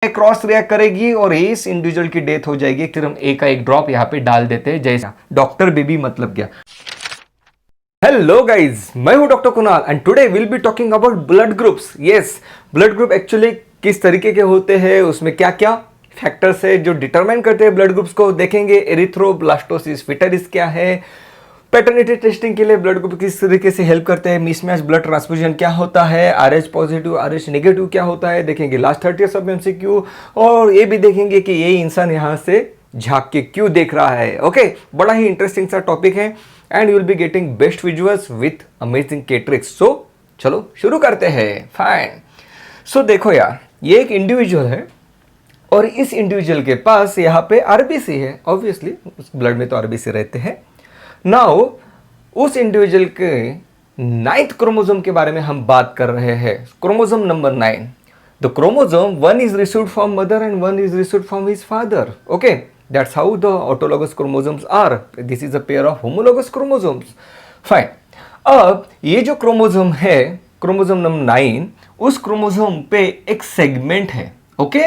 Cross react करेगी और इस इंडिविजुअल की डेथ हो जाएगी। फिर हम ए का एक ड्रॉप यहाँ पे डाल देते हैं, जैसा डॉक्टर बेबी मतलब क्या। हेलो गाइज, मैं हूं doctor Kunal and today will be talking about blood groups. Yes, blood group actually किस तरीके के होते हैं, उसमें क्या क्या फैक्टर्स है जो डिटरमाइन करते हैं ब्लड ग्रुप्स को, देखेंगे। एरिथ्रोब्लास्टोसिस फिटरिस क्या है, पैटर्निटी टेस्टिंग के लिए ब्लड ग्रुप किस तरीके से हेल्प करते हैं, मिसमैच ब्लड ट्रांसफ्यूजन क्या होता है, आरएच पॉजिटिव आरएच नेगेटिव क्या होता है, देखेंगे लास्ट 30 ईयर्स ऑफ एमसीक्यू। और ये भी देखेंगे कि ये इंसान यहाँ से झांक के क्यों देख रहा है। ओके, बड़ा ही इंटरेस्टिंग सा टॉपिक है and you will be getting best visuals with amazing के ट्रिक्स। सो चलो शुरू करते हैं। फाइन। सो देखो यार, ये एक इंडिविजुअल है और इस इंडिविजुअल के पास यहाँ पे आरबीसी है। ऑब्वियसली उस ब्लड में तो आरबीसी रहते हैं। नाउ उस इंडिविजुअल के 9th क्रोमोसोम के बारे में हम बात कर रहे हैं, chromosome number 9। The chromosome 1 is received from mother and 1 is received from his father. Okay, that's how the autologous chromosomes are. This is a pair of homologous chromosomes. Fine. अब ये जो क्रोमोसोम है, क्रोमोसोम नंबर 9, उस chromosome पे एक segment है। Okay,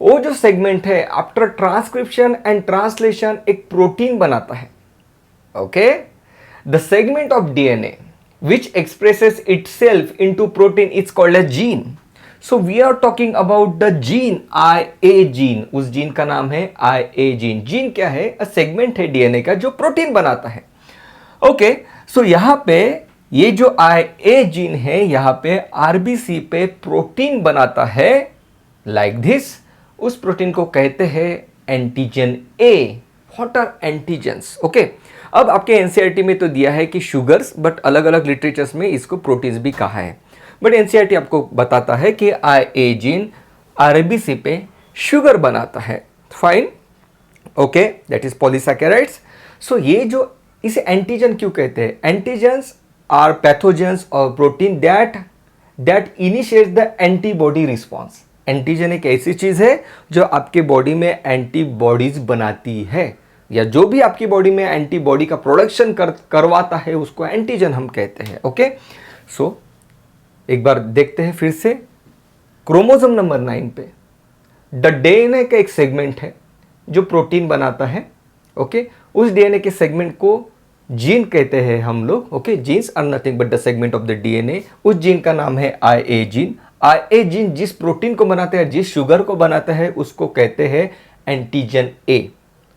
वो जो सेगमेंट है आफ्टर ट्रांसक्रिप्शन एंड ट्रांसलेशन एक प्रोटीन बनाता है। Okay, the segment of DNA which expresses itself into protein is called as gene. So we are talking about the gene IA gene. उस gene का नाम है IA gene. जीन क्या है? A segment है DNA का जो प्रोटीन बनाता है। ओके, सो यहाँ पे ये जो IA जीन है यहाँ पे RBC पे प्रोटीन बनाता है like this. उस प्रोटीन को कहते हैं antigen A. What are antigens? Okay, अब आपके एनसीईआरटी में तो दिया है कि शुगर्स, बट अलग अलग लिटरेचर्स में इसको प्रोटीन्स भी कहा है। बट एनसीईआरटी आपको बताता है कि IA जीन आरबीसी पे शुगर बनाता है। Fine, okay, that is polysaccharides. So ये जो इसे एंटीजन क्यों कहते हैं? एंटीजेंस आर पैथोजेंस और protein that initiates the antibody response. Antigen एक ऐसी चीज है जो आपके बॉडी में एंटीबॉडीज बनाती है, या जो भी आपकी बॉडी में एंटीबॉडी का प्रोडक्शन करवाता है उसको एंटीजन हम कहते हैं। ओके, सो एक बार देखते हैं फिर से क्रोमोसोम नंबर 9 पे द डीएनए का एक सेगमेंट है जो प्रोटीन बनाता है। ओके, उस डीएनए के सेगमेंट को जीन कहते हैं हम लोग। Okay, genes are nothing but the segment of the DNA. उस जीन का नाम है IA जीन। IA जीन जिस प्रोटीन को बनाता है, जिस शुगर को बनाता है, उसको कहते हैं एंटीजन A।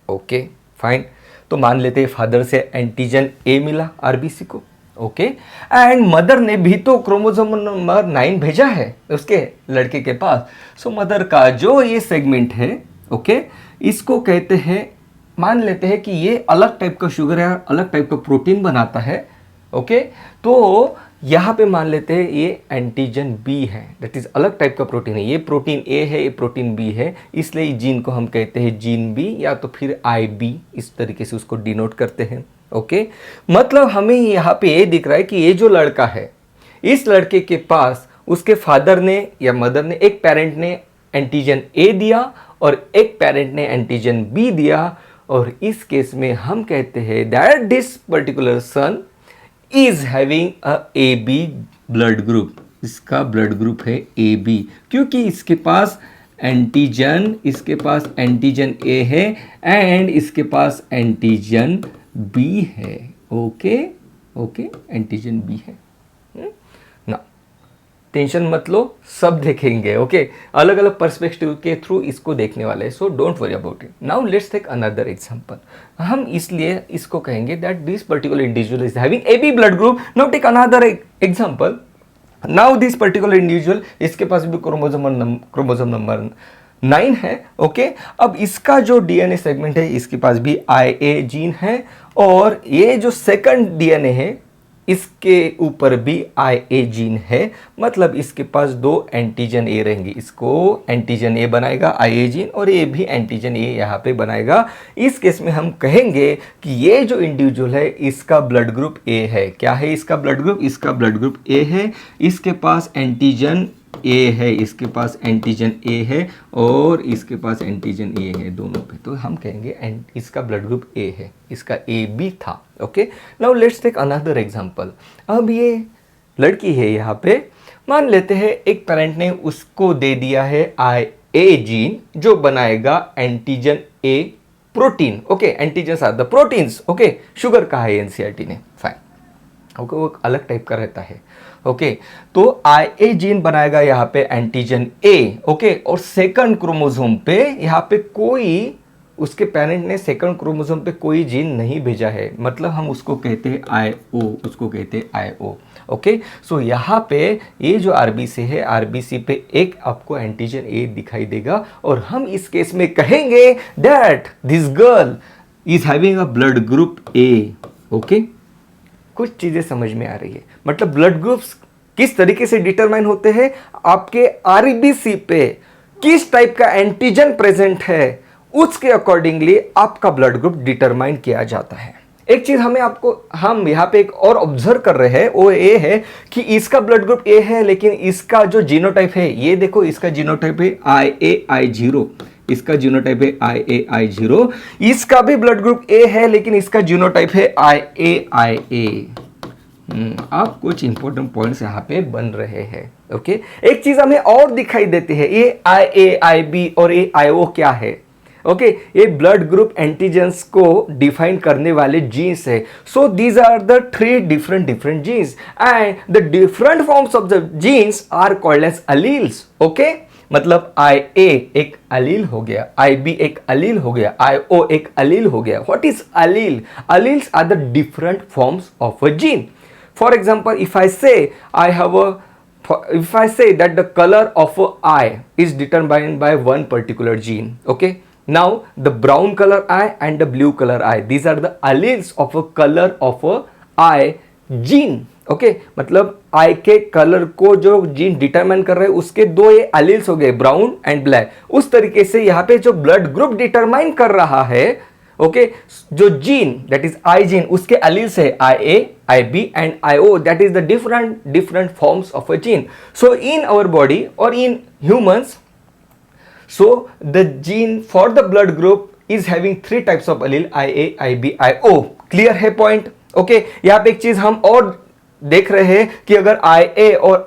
Okay, fine. तो मान लेते हैं फादर से एंटीजन A मिला आरबीसी को। ओके, एंड मदर ने भी तो क्रोमोसोम नंबर 9 भेजा है उसके लड़के के पास। सो मदर का जो ये सेगमेंट है, ओके, इसको कहते हैं, मान लेते हैं कि ये अलग टाइप का शुगर है, अलग टाइप का प्रोटीन बनाता है। ओके, तो यहाँ पे मान लेते हैं ये एंटीजन B है, दैट इज अलग टाइप का प्रोटीन है। ये प्रोटीन A है, ये प्रोटीन B है, इसलिए इस जीन को हम कहते हैं जीन B या तो फिर IB, इस तरीके से उसको डिनोट करते हैं। ओके, मतलब हमें यहाँ पे ये दिख रहा है कि ये जो लड़का है, इस लड़के के पास उसके फादर ने या मदर ने, एक पेरेंट ने एंटीजन A दिया और एक पेरेंट ने एंटीजन B दिया, और इस केस में हम कहते हैं that this particular son is having a AB blood group. इसका ब्लड ग्रुप है AB, क्योंकि इसके पास एंटीजन A है एंड इसके पास एंटीजन B है। ओके, एंटीजन B है ना। टेंशन मत लो, सब देखेंगे। ओके, अलग अलग पर्सपेक्टिव के थ्रू इसको देखने वाले हैं। So don't worry about it. Now let's take another example. हम इसलिए इसको कहेंगे that this particular individual is having AB blood group. Now take another example. Now this particular individual, इसके पास भी क्रोमोसोम नंबर 9 है। ओके, अब इसका जो डीएनए सेगमेंट है, इसके पास भी IA जीन है, और ये जो सेकंड डीएनए है इसके ऊपर भी IA जीन है। मतलब इसके पास 2 एंटीजन A रहेंगे। इसको एंटीजन A बनाएगा IA जीन, और ये भी एंटीजन A यहाँ पे बनाएगा। इस केस में हम कहेंगे कि ये जो इंडिविजुअल है इसका ब्लड ग्रुप A है। क्या है इसका ब्लड ग्रुप? इसका ब्लड ग्रुप A है। इसके पास एंटीजन A है, इसके पास एंटीजन A है, और इसके पास एंटीजन A है दोनों पे। तो हम कहेंगे इसका ब्लड ग्रुप A है, इसका AB था। Okay, now let's take another example. अब ये लड़की है यहाँ पे, मान लेते हैं एक पेरेंट ने उसको दे दिया है ए जीन जो बनाएगा antigen A protein. Okay, antigen are the proteins. Okay, sugar कहा है एनसीईआरटी ने, फाइन। ओके, वो अलग टाइप का रहता है। ओके, तो IA जीन बनाएगा यहाँ पे एंटीजन ए। ओके, और सेकंड क्रोमोसोम पे यहाँ पे कोई, उसके पेरेंट ने सेकंड क्रोमोसोम पे कोई जीन नहीं भेजा है, मतलब हम उसको कहते हैं IO, उसको कहते हैं IO। ओके, सो यहाँ पे ये जो RBC है, RBC पे एक आपको एंटीजन ए दिखाई देगा और हम इस केस में कहेंगे that this girl is having a blood group A. Okay, कुछ चीजें समझ में आ रही है, मतलब ब्लड ग्रुप्स किस तरीके से डिटरमाइन होते हैं, आपके RBC पे किस टाइप का एंटीजन प्रेजेंट है, उसके अकॉर्डिंगली आपका ब्लड ग्रुप डिटरमाइन किया जाता है। एक चीज हम यहाँ पे एक और ऑब्जर्व कर रहे हैं, वो ये है कि इसका ब्लड ग्रुप ए है, लेकिन इसका जो जीनोटाइप है, ये देखो, इसका जीनोटाइप है IAI0, इसका जीनोटाइप है IAI0, इसका भी ब्लड ग्रुप ए है, लेकिन इसका जीनोटाइप है IAIA। आप कुछ इंपॉर्टेंट पॉइंट्स यहाँ पे बन रहे हैं। ओके, एक चीज हमें और दिखाई देती है, ये IAIB और ये IO क्या है। ओके, ये ब्लड ग्रुप एंटीजेंस को डिफाइन करने वाले जीन्स है। So these are the 3 different genes and the different forms of the genes are called as alleles. Okay, मतलब IA एक अलील हो गया, IB एक अलील हो गया, IO एक अलील हो गया। What is allele? Alleles are the different forms of a gene. For example, if I say that the color of a eye is determined by one particular gene, okay? Now the brown color eye and the blue color eye, these are the alleles of a color of a eye gene. Okay, मतलब आई के colour को जो gene determine कर रहे हैं उसके 2 ये alleles हो गए, ब्राउन एंड ब्लैक। उस तरीके से यहाँ पे जो ब्लड ग्रुप डिटरमाइन कर रहा है, ओके, जो gene that is I gene, उसके अलील्स है IA, IB and IO, that is the different forms of a gene. So in our body और in humans, so the gene for the blood group is having 3 types of allele, IA, IB, IO। Clear है point? Okay, यहाँ पे एक चीज हम और देख रहे हैं कि अगर IA और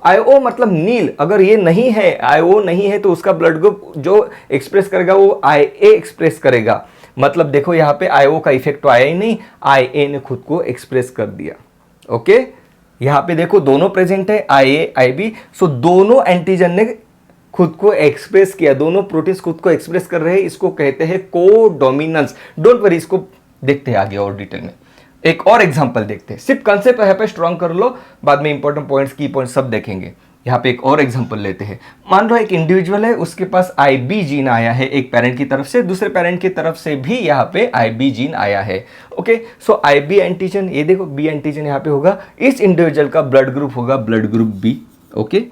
IO मतलब नील, अगर ये नहीं है, IO नहीं है, तो उसका ब्लड ग्रुप जो एक्सप्रेस करेगा वो IA एक्सप्रेस करेगा। मतलब देखो यहाँ पे IO का इफेक्ट तो आया ही नहीं, IA ने खुद को एक्सप्रेस कर दिया। ओके, यहाँ पे देखो दोनों प्रेजेंट है, IA, IB, सो दोनों एंटीजन ने खुद को एक्सप्रेस किया, दोनों प्रोटीन्स खुद को एक्सप्रेस कर रहे हैं, इसको कहते हैं कोडोमिनेंस। डोंट वरी, इसको देखते हैं आगे और डिटेल में। एक और एग्जांपल देखते हैं, सिर्फ कंसेप्ट यहाँ पे स्ट्रॉन्ग कर लो, बाद में इंपॉर्टेंट पॉइंट्स, की पॉइंट्स सब देखेंगे। यहाँ पे एक और एग्जांपल लेते हैं। मान लो एक इंडिविजुअल है, उसके पास IB जीन आया है एक पेरेंट की तरफ से, दूसरे पेरेंट की तरफ से भी यहाँ पे IB जीन आया है। ओके, सो IB एंटीजन, ये देखो B एंटीजन यहाँ पे होगा, इस इंडिविजुअल का ब्लड ग्रुप होगा ब्लड ग्रुप B। ओके,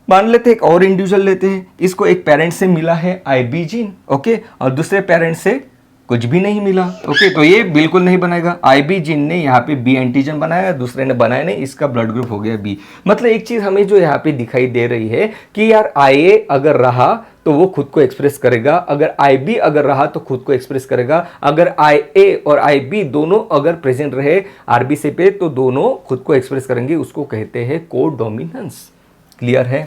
मान लेते हैं एक और इंडिविजुअल लेते हैं, इसको एक पेरेंट से मिला है IB जीन, ओके, और दूसरे पेरेंट से कुछ भी नहीं मिला। ओके, तो ये बिल्कुल नहीं बनाएगा। IB जीन ने यहाँ पे B एंटीजन बनाया, दूसरे ने बनाया नहीं, इसका ब्लड ग्रुप हो गया B। मतलब एक चीज हमें जो यहाँ पे दिखाई दे रही है कि यार IA अगर रहा तो वो खुद को एक्सप्रेस करेगा, अगर IB अगर रहा तो खुद को एक्सप्रेस करेगा, अगर IA और IB दोनों अगर प्रेजेंट रहे RBC पे तो दोनों खुद को एक्सप्रेस करेंगे, उसको कहते हैं कोडोमिनेंस। क्लियर है?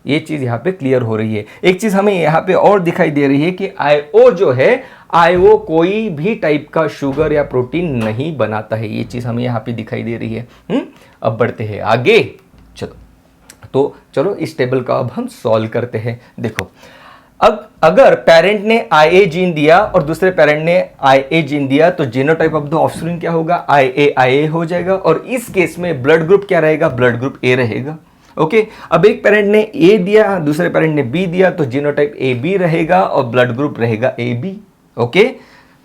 ये चीज यहाँ पे क्लियर हो रही है। एक चीज हमें यहाँ पे और दिखाई दे रही है कि IO जो है, IO कोई भी टाइप का शुगर या प्रोटीन नहीं बनाता है, ये चीज हमें यहाँ पे दिखाई दे रही है। अब बढ़ते हैं आगे, चलो इस टेबल का अब हम सॉल्व करते हैं। देखो, अब अगर पेरेंट ने IA जीन दिया और दूसरे पेरेंट ने IA जीन दिया तो जीनोटाइप ऑफ द ऑफस्प्रिंग क्या होगा? IA हो जाएगा, और इस केस में ब्लड ग्रुप क्या रहेगा? ब्लड ग्रुप A रहेगा। ओके, अब एक पेरेंट ने A दिया, दूसरे पेरेंट ने B दिया, तो जीनोटाइप AB रहेगा और ब्लड ग्रुप रहेगा AB। ओके,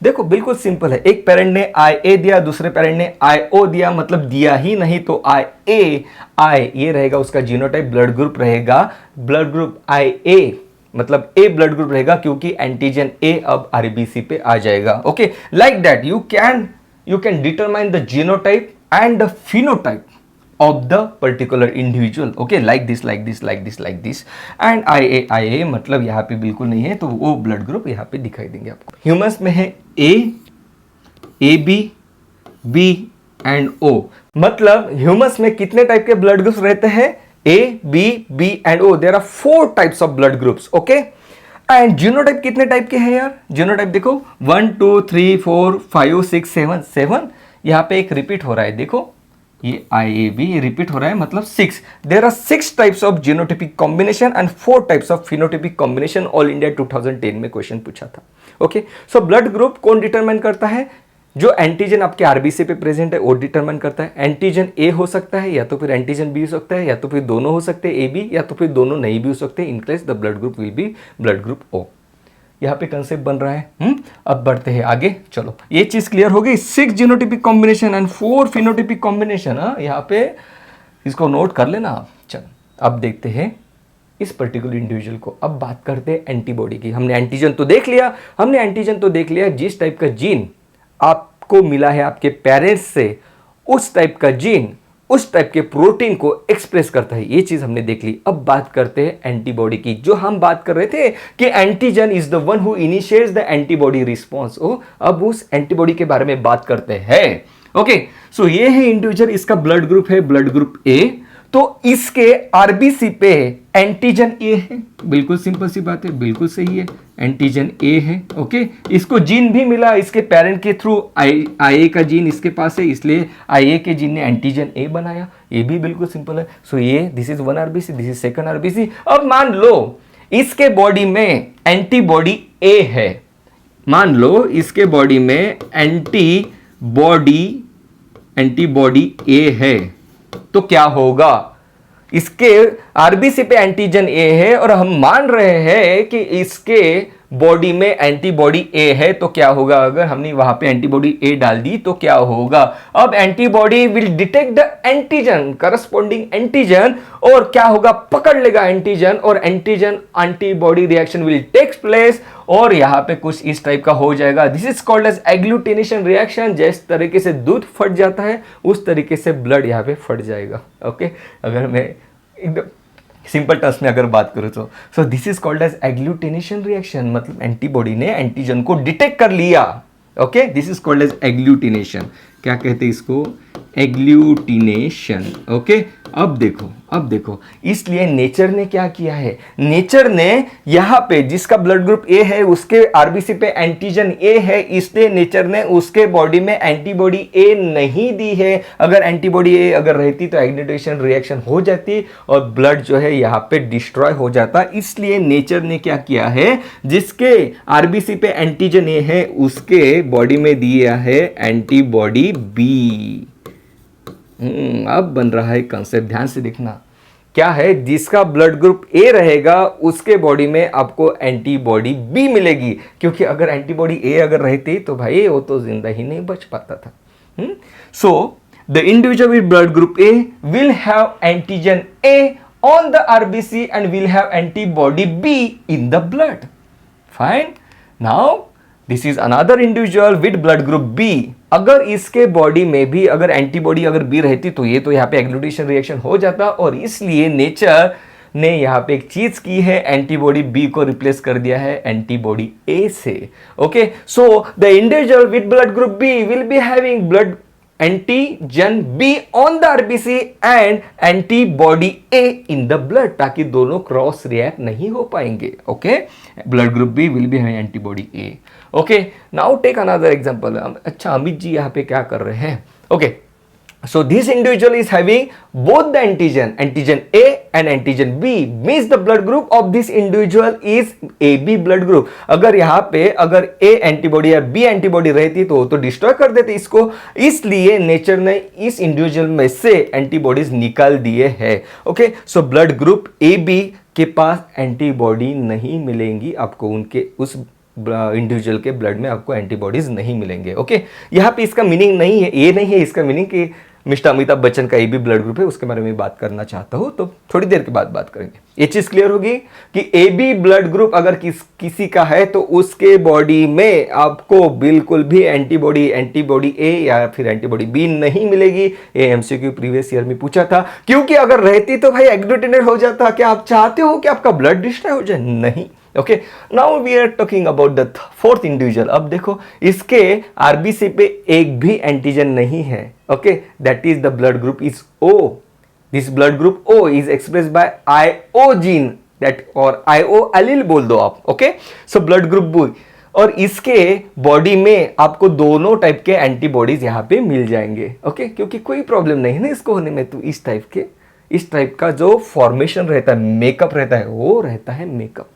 देखो बिल्कुल सिंपल है। एक पेरेंट ने IA दिया, दूसरे पेरेंट ने IO दिया, मतलब दिया ही नहीं, तो IA ये रहेगा उसका जीनोटाइप, ब्लड ग्रुप रहेगा ब्लड ग्रुप IA, मतलब A ब्लड ग्रुप रहेगा, क्योंकि एंटीजन A अब RBC पे आ जाएगा। Okay, like that you can determine the genotype and the phenotype of the particular individual, okay, like this and IA मतलब यहाँ पे बिल्कुल नहीं है, तो वो ब्लड ग्रुप यहाँ पे दिखाई देंगे आपको। ह्यूमंस में है A, AB, B and O। मतलब ह्यूमंस में कितने टाइप के ब्लड ग्रुप्स रहते हैं? A, B, B and O. There are 4 types of blood groups. Okay. And genotype कितने टाइप के हैं यार? जीनोटाइप देखो 1 2 3 4 5 6 7 7, यहां पे एक रिपीट हो रहा है, देखो ये IAB रिपीट हो रहा है, मतलब 6. There are 6 types of genotypic combination and 4 types of phenotypic combination. All India 2010 में क्वेश्चन पूछा था. ओके, सो ब्लड ग्रुप कौन डिटरमाइन करता है? जो एंटीजन आपके आरबीसी पे प्रेजेंट है वो डिटरमाइन करता है. एंटीजन ए हो सकता है, या तो फिर एंटीजन बी हो सकता है, या तो फिर दोनों हो सकते हैं ए बी, या तो फिर दोनों नहीं भी हो सकते. In case the blood group will be blood group O. यहाँ पे कंसेप्ट बन रहा है. अब बढ़ते हैं आगे. चलो, ये चीज क्लियर हो गई. 6 genotypic combination and 4 phenotypic combination. यहाँ पे इसको नोट कर लेना आप. चलो, अब देखते हैं इस पर्टिकुलर इंडिविजुअल को. अब बात करते हैं एंटीबॉडी की. हमने एंटीजन तो देख लिया, जिस टाइप का जीन आपको मिला है आपके पेरेंट्स से, उस टाइप का जीन उस टाइप के प्रोटीन को एक्सप्रेस करता है. ये चीज हमने देख ली. अब बात करते हैं एंटीबॉडी की. जो हम बात कर रहे थे कि antigen is the one who initiates the antibody response. अब उस एंटीबॉडी के बारे में बात करते हैं. ओके, सो ये है इंडिविजुअल, इसका ब्लड ग्रुप है ब्लड ग्रुप ए. तो इसके आरबीसी पे एंटीजन ए है. बिल्कुल सिंपल सी बात है, बिल्कुल सही है, एंटीजन ए है. ओके, इसको जीन भी मिला इसके पेरेंट के थ्रू. IA का जीन इसके पास है, इसलिए IA के जीन ने एंटीजन ए बनाया. ये भी बिल्कुल सिंपल है. सो ये this is 1 RBC, this is second RBC. अब मान लो इसके बॉडी में एंटीबॉडी ए है. मान लो इसके बॉडी में एंटीबॉडी ए है, तो क्या होगा? इसके आरबीसी पे एंटीजन ए है और हम मान रहे हैं कि इसके बॉडी में एंटीबॉडी ए है, तो क्या होगा? अगर हमने वहां पे एंटीबॉडी ए डाल दी तो क्या होगा? अब antibody will detect the antigen, corresponding antigen, और क्या होगा? पकड़ लेगा एंटीजन, और antigen antibody reaction will takes place, और यहां पे कुछ इस टाइप का हो जाएगा. This is called as agglutination reaction. जिस तरीके से दूध फट जाता है उस तरीके से ब्लड यहां पे फट जाएगा. ओके, अगर मैं एकदम सिंपल टर्म्स में अगर बात करूं तो so this is called as agglutination reaction. मतलब एंटीबॉडी ने एंटीजन को डिटेक्ट कर लिया. Okay, this is called as agglutination. क्या कहते हैं इसको? एग्लूटिनेशन. ओके, अब देखो इसलिए नेचर ने क्या किया है? नेचर ने यहां पे जिसका ब्लड ग्रुप ए है उसके आरबीसी पे एंटीजन ए है, इसलिए नेचर ने उसके बॉडी में एंटीबॉडी ए नहीं दी है. अगर एंटीबॉडी ए अगर रहती तो एग्लूटिनेशन रिएक्शन हो जाती और ब्लड जो है यहां पे डिस्ट्रॉय हो जाता. इसलिए नेचर ने क्या किया है? जिसके आरबीसी पे एंटीजन ए है उसके बॉडी में दिया है एंटीबॉडी बी. अब बन रहा है कंसेप्ट. ध्यान से देखना क्या है. जिसका ब्लड ग्रुप ए रहेगा उसके बॉडी में आपको एंटीबॉडी बी मिलेगी, क्योंकि अगर एंटीबॉडी ए अगर रहती तो भाई वो तो जिंदा ही नहीं बच पाता था. So the individual with blood group A will have antigen A on the RBC and will have antibody B in the blood. Fine. Now this is another individual with blood group B. अगर इसके body में भी अगर antibody अगर B रहती तो ये तो यहाँ पे एग्लूटिनेशन रिएक्शन हो जाता, और इसलिए नेचर ने यहाँ पे एक चीज की है, एंटीबॉडी बी को रिप्लेस कर दिया है एंटीबॉडी ए से. Okay, so the individual with blood group B will be having blood antigen B on the RBC and antibody A in the blood, ताकि दोनों क्रॉस रिएक्ट नहीं हो पाएंगे. Okay, blood group B will be having antibody A. Okay, now take another example. अच्छा, अमित जी यहाँ पे क्या कर रहे हैं? ओके, so this individual is having both the antigen A and antigen B, means the blood group of this individual is AB blood group. अगर यहाँ पे अगर A एंटीबॉडी या B एंटीबॉडी रहती तो डिस्ट्रॉय कर देते इसको. इसलिए नेचर ने इस इंडिविजुअल में से एंटीबॉडीज निकाल दिए हैं. Okay, so blood group AB के पास एंटीबॉडी नहीं मिलेंगी आपको, उनके उस इंडिविजुअल के ब्लड में आपको एंटीबॉडीज नहीं मिलेंगे. ओके, यहाँ पे इसका मीनिंग नहीं है, ये नहीं है इसका मीनिंग कि मिस्टर अमिताभ बच्चन का AB ब्लड ग्रुप है, उसके बारे में बात करना चाहता हूं तो थोड़ी देर के बाद बात करेंगे. ये चीज क्लियर होगी कि AB ब्लड ग्रुप अगर किसी का है तो उसके बॉडी में आपको बिल्कुल भी एंटीबॉडी A या फिर एंटीबॉडी B नहीं मिलेगी. ये MCQ प्रीवियस ईयर में पूछा था, क्योंकि अगर रहती तो भाई एग्लूटिनेट हो जाता. क्या आप चाहते हो कि आपका ब्लड डिस्ट्रॉय हो जाए? नहीं. Okay, now we are talking about the fourth individual. अब देखो इसके आरबीसी पे एक भी एंटीजन नहीं है. Okay, that is the blood group is O. This blood group O is express by IO gene that, और आईओ एलील बोल दो आप, okay. So blood group B, और इसके बॉडी में आपको दोनों टाइप के एंटीबॉडीज यहाँ पे मिल जाएंगे, ओके, क्योंकि कोई प्रॉब्लम नहीं है ना इसको होने में। तो इस टाइप का जो फॉर्मेशन रहता है, मेकअप रहता है, वो रहता है मेकअप।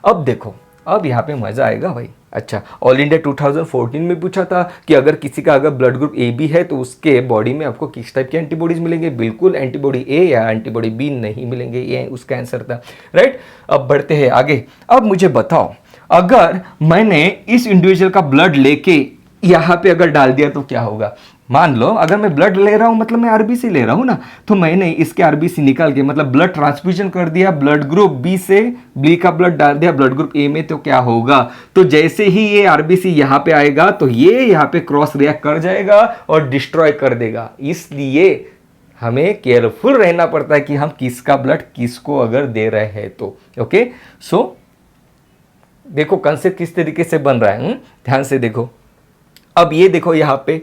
अब देखो, अब यहाँ पे मजा आएगा भाई। अच्छा, ऑल इंडिया 2014 में पूछा था कि अगर किसी का अगर ब्लड ग्रुप ए बी है तो उसके बॉडी में आपको किस टाइप के एंटीबॉडीज मिलेंगे। बिल्कुल एंटीबॉडी ए या एंटीबॉडी बी नहीं मिलेंगे, ये उसका आंसर था, राइट। अब बढ़ते हैं आगे। अब मुझे बताओ, अगर मैंने इस इंडिविजुअल का ब्लड लेके यहाँ पे अगर डाल दिया तो क्या होगा। मान लो अगर मैं ब्लड ले रहा हूं, मतलब मैं आरबीसी ले रहा हूं ना, तो मैंने इसके आरबीसी निकाल के मतलब ब्लड ट्रांसफ्यूजन कर दिया, ब्लड ग्रुप बी से बी का ब्लड डाल दिया ब्लड ग्रुप ए में, तो क्या होगा। तो जैसे ही ये आरबीसी यहां पे आएगा तो ये यहां पे क्रॉस रिएक्ट कर जाएगा और डिस्ट्रॉय कर देगा। इसलिए हमें केयरफुल रहना पड़ता है कि हम किसका ब्लड किसको अगर दे रहे हैं तो, ओके। सो देखो कंसेप्ट किस तरीके से बन रहा है, ध्यान से देखो। अब ये देखो यहां पे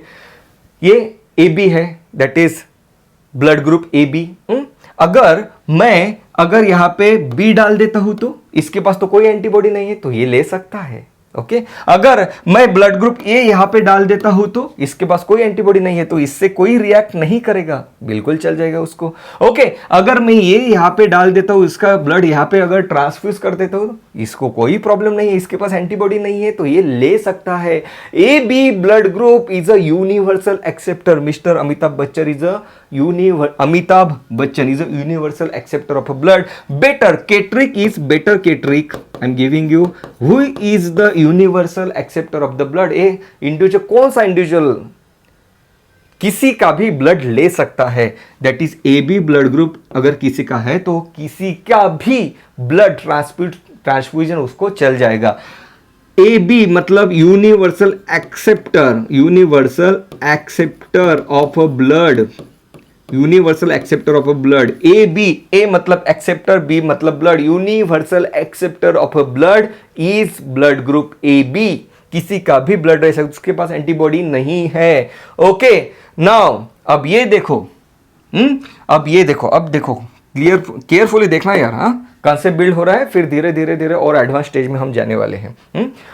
ये ए बी है, that is blood group A B. अगर यहां पे बी डाल देता हूं तो इसके पास तो कोई एंटीबॉडी नहीं है, तो ये ले सकता है, ओके। अगर मैं ब्लड ग्रुप ए यहां पे डाल देता हूं तो इसके पास कोई एंटीबॉडी नहीं है, तो इससे कोई रिएक्ट नहीं करेगा, बिल्कुल चल जाएगा उसको, ओके। अगर मैं ये यहां पे डाल देता हूं, इसका ब्लड यहां पे अगर ट्रांसफ्यूज कर देता हूं, इसको कोई प्रॉब्लम नहीं है, इसके पास एंटीबॉडी नहीं है, तो ये ले सकता है। A B blood group is a universal acceptor. Mister Amitabh Bachchan is a universal acceptor of a blood. Better Ketrick is better Ketrick. I'm giving you who is the universal acceptor of the blood. A individual, कौन सा individual किसी का भी blood ले सकता है, that is A B blood group. अगर किसी का है तो किसी का भी ब्लड ट्रांसफ्यूजन उसको चल जाएगा। ए बी मतलब universal acceptor of a blood, universal acceptor of a blood. A B, A मतलब एक्सेप्टर, बी मतलब blood, universal acceptor of a blood is blood group A B. किसी का भी ब्लड रह सकता, उसके पास एंटीबॉडी नहीं है, ओके। नाउ अब ये देखो, अब देखो केयरफुली देखना यार, हाँ, कॉन्सेप्ट बिल्ड हो रहा है, फिर धीरे धीरे और एडवांस स्टेज में हम जाने वाले हैं।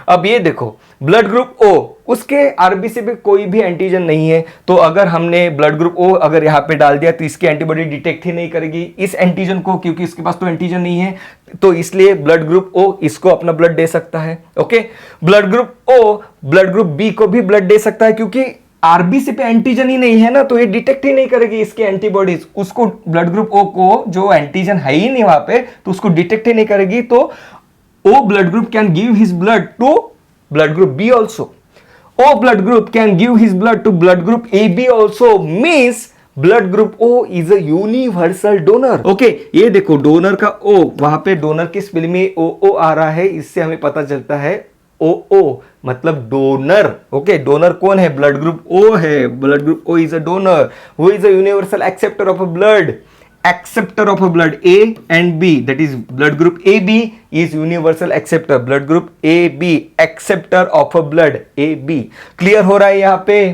अब ये देखो ब्लड ग्रुप ओ, उसके आरबीसी पे कोई भी एंटीजन नहीं है, तो अगर हमने ब्लड ग्रुप ओ अगर यहाँ पे डाल दिया तो इसकी एंटीबॉडी डिटेक्ट ही नहीं करेगी इस एंटीजन को, क्योंकि इसके पास तो एंटीजन नहीं है। तो इसलिए ब्लड ग्रुप ओ इसको अपना ब्लड दे सकता है, okay. Blood group O blood group B को भी ब्लड दे सकता है, क्योंकि आरबीसी पे एंटीजन ही नहीं है ना, तो ये डिटेक्ट ही नहीं करेगी इसके एंटीबॉडीज। उसको ब्लड ग्रुप ओ को जो एंटीजन है ही नहीं वहां पे, तो उसको डिटेक्ट ही नहीं करेगी। तो O blood group can give his blood to blood group B also. O blood group can give his blood to blood group A B also, means blood group O is a universal donor, okay. ये देखो donor का ओ, वहां पे donor की spelling में ओ आ रहा है, इससे हमें पता चलता है ओ मतलब डोनर, ओके। डोनर कौन है, ब्लड ग्रुप ओ है। Blood group O is a donor who is a universal acceptor of a blood, acceptor of a blood A and B, that is blood group AB is universal acceptor, blood group AB acceptor of a blood AB। Clear हो रहा है यहाँ पे,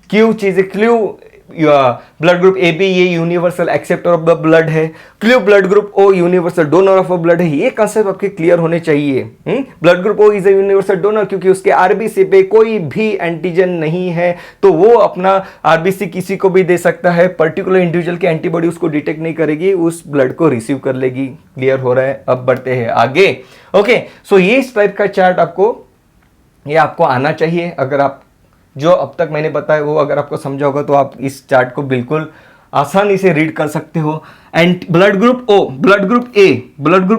क्यों चीजें clue. Blood group A B ये universal acceptor of the blood है, clue blood group O universal donor of a blood है। ये कंसेप्ट आपके क्लियर होने चाहिए। Blood group O is a universal donor, क्योंकि उसके आरबीसी पे कोई भी एंटीजन नहीं है, तो वो अपना आरबीसी किसी को भी दे सकता है। पर्टिकुलर इंडिविजुअल की एंटीबॉडी उसको डिटेक्ट नहीं करेगी, उस ब्लड को रिसीव कर लेगी। क्लियर हो रहा है, अब बढ़ते हैं आगे, ओके। सो ये इस टाइप का चार्ट आपको आना चाहिए। अगर आप जो अब तक मैंने बताया वो अगर आपको समझा होगा तो आप इस चार्ट को बिल्कुल आसानी से रीड कर सकते हो। And blood group O, blood group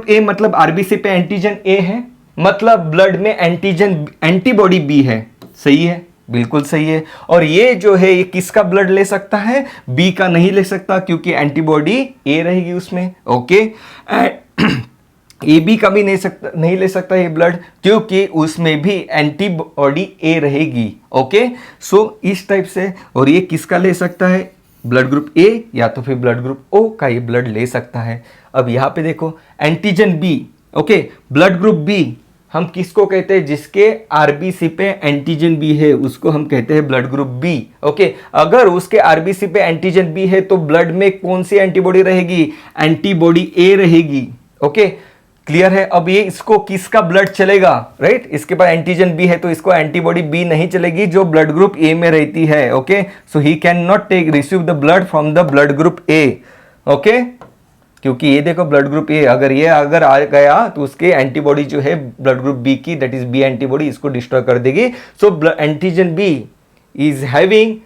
A मतलब आरबीसी पे एंटीजन ए है, मतलब ब्लड में एंटीबॉडी बी है। सही है, बिल्कुल सही है। और ये जो है ये किसका ब्लड ले सकता है, बी का नहीं ले सकता, क्योंकि एंटीबॉडी ए रहेगी उसमें, ओके। ए बी का भी नहीं ले सकता ये ब्लड, क्योंकि उसमें भी एंटीबॉडी ए रहेगी, ओके। सो इस टाइप से। और ये किसका ले सकता है, ब्लड ग्रुप ए या तो फिर ब्लड ग्रुप ओ का ये ब्लड ले सकता है। अब यहाँ पे देखो antigen B, okay. Blood group B हम किसको कहते हैं? जिसके आरबीसी पे एंटीजन बी है उसको हम कहते हैं ब्लड ग्रुप बी। ओके, अगर उसके आरबीसी पे एंटीजन बी है तो ब्लड में कौन सी एंटीबॉडी रहेगी? एंटीबॉडी ए रहेगी। ओके, क्लियर है? अब ये इसको किसका ब्लड चलेगा? राइट, इसके पास एंटीजन बी है तो इसको एंटीबॉडी बी नहीं चलेगी जो ब्लड ग्रुप ए में रहती है। Okay, so he can not take receive the blood from the blood group A. Okay, क्योंकि ये देखो ब्लड ग्रुप ए अगर आ गया तो उसके एंटीबॉडी जो है ब्लड ग्रुप बी की, दैट इज बी एंटीबॉडी, इसको डिस्ट्रॉय कर देगी। So antigen B is having